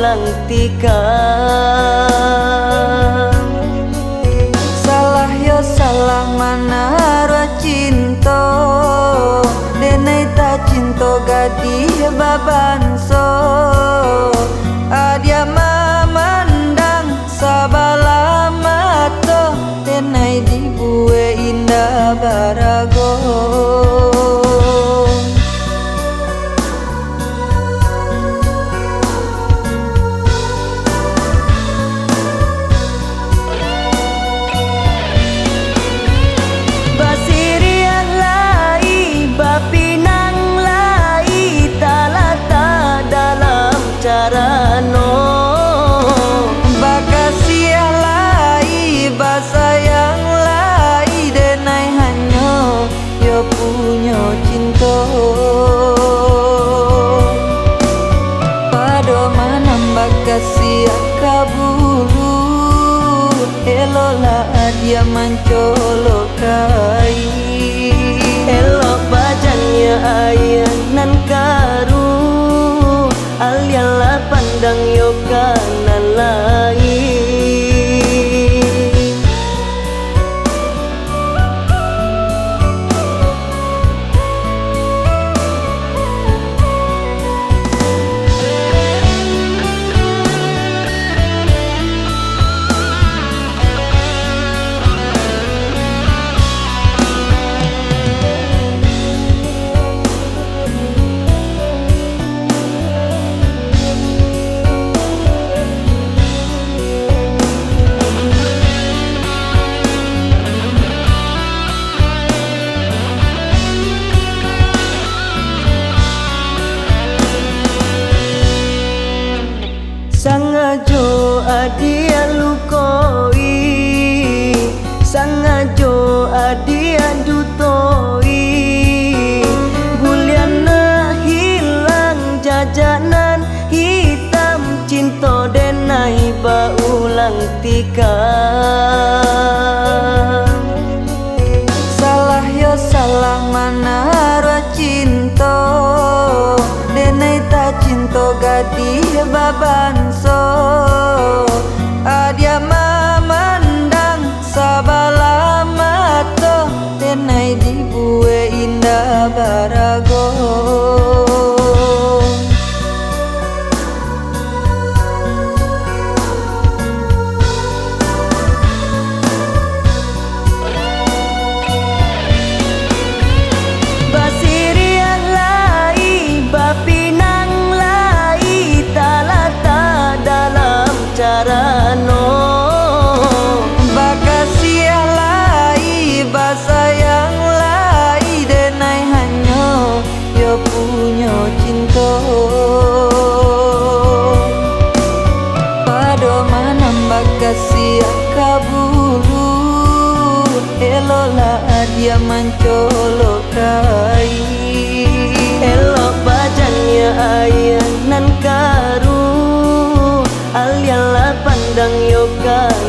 ulang tika. Salah yo salah manara cinta, denai ta cinta gadih babanso. Adia mamandang sabala mato, denai dibue indah barago. Bakasia lai, basayang lai, denai hanyo yo punyo cinta. Pado manam bakasia kabulu, elola dia mancolokai. Elok bajannya ayah nan karu, alialah pandang yo kanan lain. Sangajo adia lukoi, sangajo adia dutoi. Buliana hilang jajanan hitam, cinta denai baulang tika. Salah yo salah manara cinta, denai ta cinta gadih babanso. Adia mamandang sabala mato, denai dibue indah barago. Bakasia lai, basayang lai, denai hanyo yo punyo cinta. Pado manam bakasia kabulu, elola dia mancolokai. Elok bajannya ayah nan karu, alialah pandang yo kanan